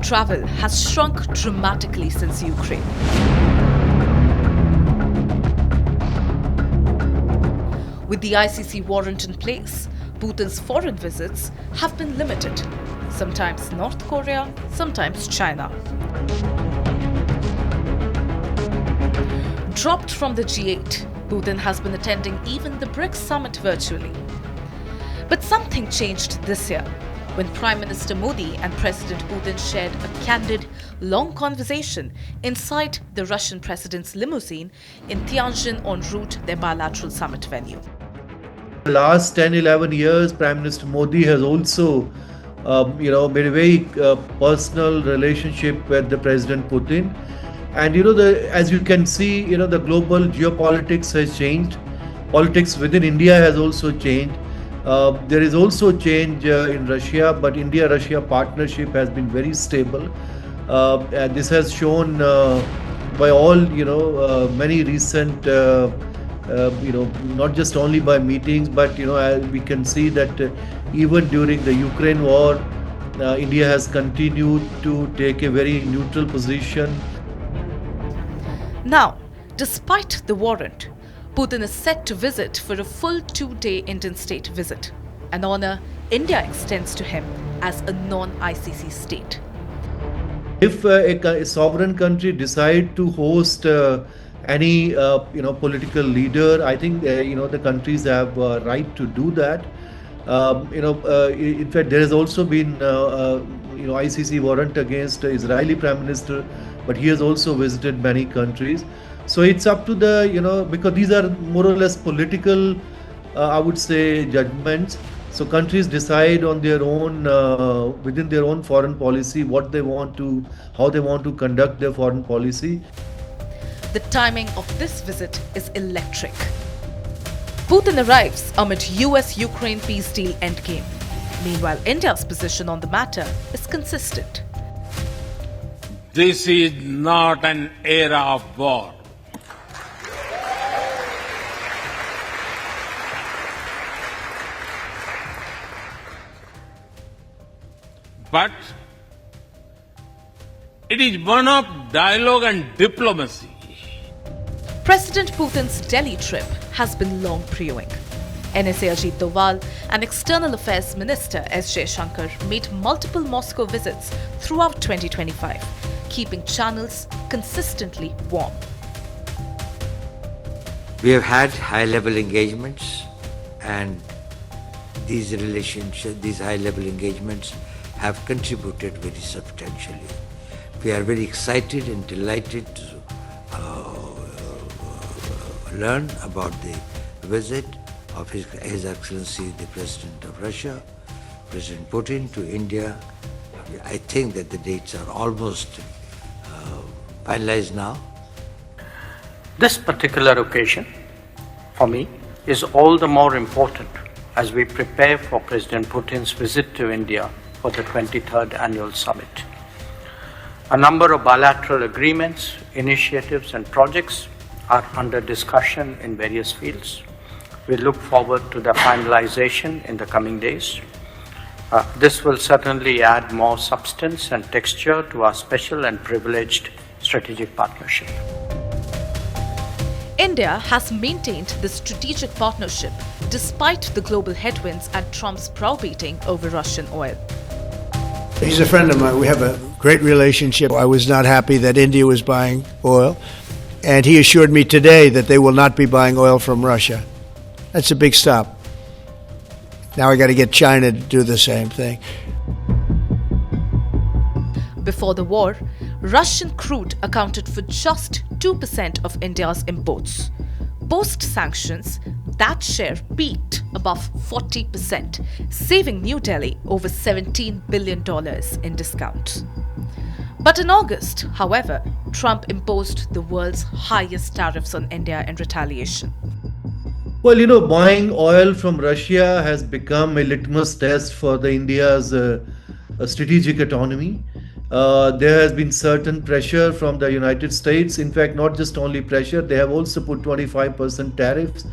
travel has shrunk dramatically since Ukraine. With the ICC warrant in place, Putin's foreign visits have been limited, sometimes North Korea, sometimes China. Dropped from the G8, Putin has been attending even the BRICS summit virtually. But something changed this year when Prime Minister Modi and President Putin shared a candid, long conversation inside the Russian president's limousine in Tianjin en route to their bilateral summit venue. The last 10-11 years, Prime Minister Modi has also made a very personal relationship with the President Putin. And as you can see, the global geopolitics has changed. Politics within India has also changed. There is also change in Russia, but India-Russia partnership has been very stable. And this has shown by all, many recent, not just only by meetings, but, we can see that even during the Ukraine war, India has continued to take a very neutral position. Now, despite the warrant, Putin is set to visit for a full 2-day Indian state visit, an honor India extends to him as a non-ICC state. If a sovereign country decide to host any political leader, I think the countries have a right to do that. In fact, there has also been ICC warrant against Israeli Prime Minister, but he has also visited many countries. So it's up to the, because these are more or less political, I would say, judgments. So countries decide on their own, within their own foreign policy, how they want to conduct their foreign policy. The timing of this visit is electric. Putin arrives amid US-Ukraine peace deal endgame. Meanwhile, India's position on the matter is consistent. This is not an era of war. But it is one of dialogue and diplomacy. President Putin's Delhi trip has been long brewing. NSA Ajit Doval and External Affairs Minister S. Jaishankar made multiple Moscow visits throughout 2025, keeping channels consistently warm. We have had high-level engagements, and these high-level engagements have contributed very substantially. We are very excited and delighted to learn about the visit of His Excellency the President of Russia, President Putin, to India. I think that the dates are almost finalized now. This particular occasion, for me, is all the more important as we prepare for President Putin's visit to India for the 23rd Annual Summit. A number of bilateral agreements, initiatives and projects are under discussion in various fields. We look forward to their finalization in the coming days. This will certainly add more substance and texture to our special and privileged strategic partnership. India has maintained the strategic partnership despite the global headwinds and Trump's browbeating over Russian oil. He's a friend of mine. We have a great relationship. I was not happy that India was buying oil, and he assured me today that they will not be buying oil from Russia. That's a big stop. Now I got to get China to do the same thing. Before the war, Russian crude accounted for just 2% of India's imports. Post-sanctions, that share peaked above 40%, saving New Delhi over $17 billion in discounts. But in August, however, Trump imposed the world's highest tariffs on India in retaliation. Well, buying oil from Russia has become a litmus test for India's strategic autonomy. There has been certain pressure from the United States. In fact, not just only pressure, they have also put 25% tariffs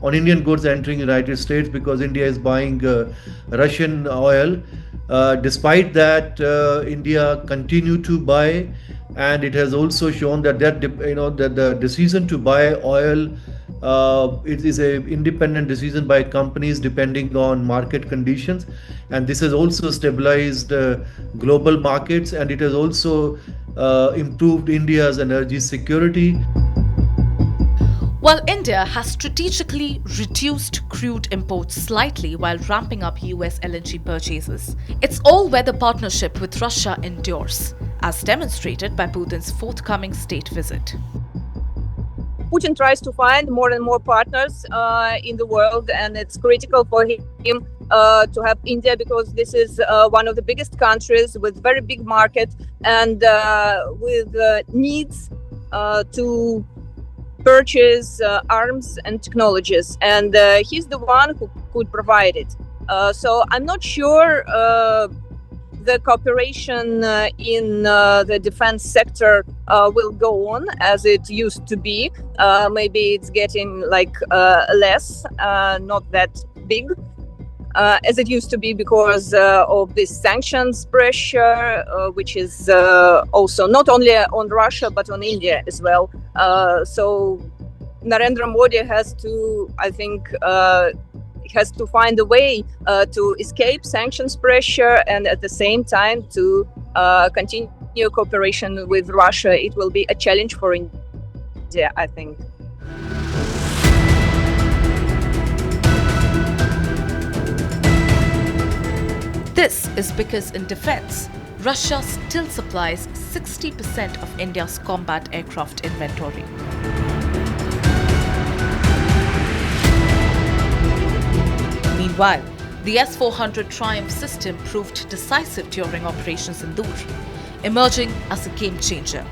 on Indian goods entering the United States because India is buying Russian oil. Despite that, India continued to buy, and it has also shown that that the decision to buy oil, it is a independent decision by companies depending on market conditions, and this has also stabilized global markets, and it has also improved India's energy security. While India has strategically reduced crude imports slightly while ramping up US LNG purchases, its all-weather partnership with Russia endures, as demonstrated by Putin's forthcoming state visit. Putin tries to find more and more partners in the world, and it's critical for him to have India, because this is one of the biggest countries with very big market and with needs to purchase arms and technologies, and he's the one who could provide it. So I'm not sure the cooperation in the defense sector will go on as it used to be. Maybe it's getting less, not that big as it used to be, because of this sanctions pressure, which is also not only on Russia but on India as well. So Narendra Modi has to, I think, has to find a way to escape sanctions pressure, and at the same time to continue cooperation with Russia. It will be a challenge for India, I think. This is because in defense, Russia still supplies 60% of India's combat aircraft inventory. Meanwhile, the S-400 Triumph system proved decisive during Operation Sindoor, emerging as a game-changer.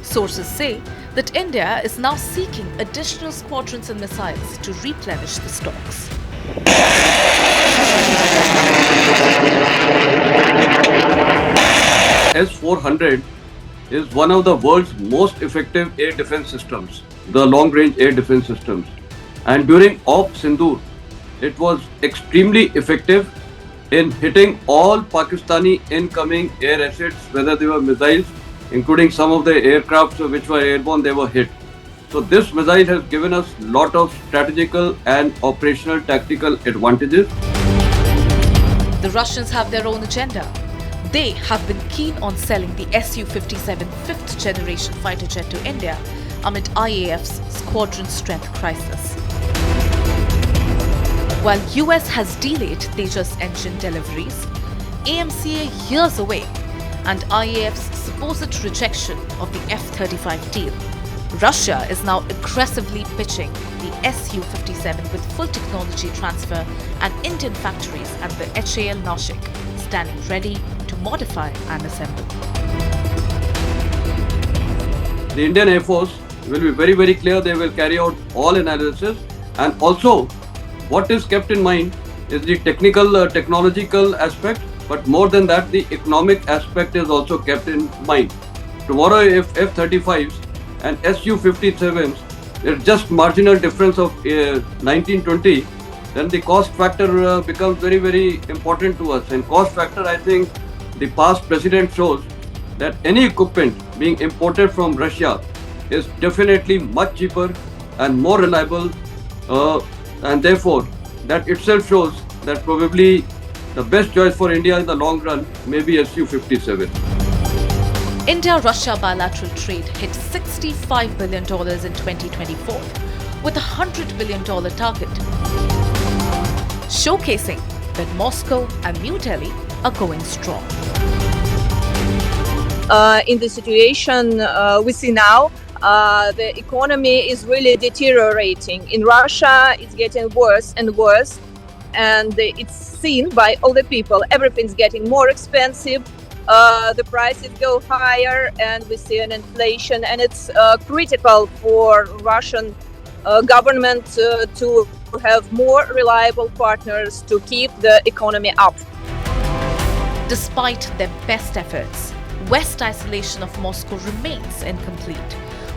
Sources say that India is now seeking additional squadrons and missiles to replenish the stocks. S-400 is one of the world's most effective air defense systems, the long-range air defense systems. And during Op Sindoor, it was extremely effective in hitting all Pakistani incoming air assets, whether they were missiles, including some of the aircrafts which were airborne, they were hit. So this missile has given us a lot of strategical and operational tactical advantages. The Russians have their own agenda. They have been keen on selling the Su-57 fifth generation fighter jet to India amid IAF's squadron strength crisis. While US has delayed Tejas engine deliveries, AMCA years away, and IAF's supposed rejection of the F-35 deal, Russia is now aggressively pitching the Su-57 with full technology transfer and Indian factories and the HAL Nashik standing ready to modify and assemble. The Indian Air Force will be very, very clear. They will carry out all analysis, and also what is kept in mind is the technical, technological aspect, but more than that, the economic aspect is also kept in mind. Tomorrow, if F-35s and Su-57s, there's just marginal difference of 19-20, then the cost factor becomes very, very important to us. And cost factor, I think the past precedent shows that any equipment being imported from Russia is definitely much cheaper and more reliable, and therefore that itself shows that probably the best choice for India in the long run may be Su-57. India-Russia bilateral trade hit $65 billion in 2024 with a $100 billion target, showcasing that Moscow and New Delhi are going strong. In the situation we see now, the economy is really deteriorating. In Russia, it's getting worse and worse, and it's seen by all the people. Everything's getting more expensive. The prices go higher, and we see an inflation, and it's critical for Russian government to have more reliable partners to keep the economy up. Despite their best efforts, West isolation of Moscow remains incomplete.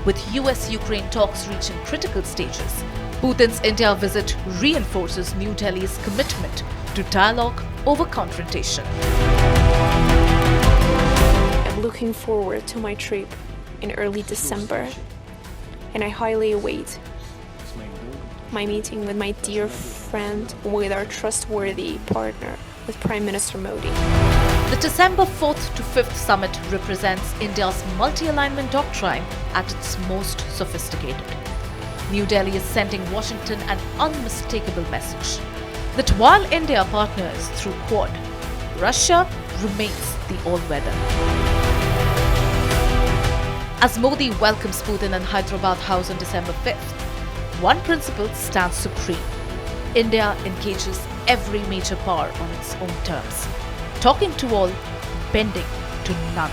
With US-Ukraine talks reaching critical stages, Putin's India visit reinforces New Delhi's commitment to dialogue over confrontation. I'm looking forward to my trip in early December, and I highly await my meeting with my dear friend, with our trustworthy partner, with Prime Minister Modi. The December 4th to 5th summit represents India's multi-alignment doctrine at its most sophisticated. New Delhi is sending Washington an unmistakable message that while India partners through Quad, Russia remains the all-weather. As Modi welcomes Putin in Hyderabad House on December 5th, one principle stands supreme. India engages every major power on its own terms, talking to all, bending to none.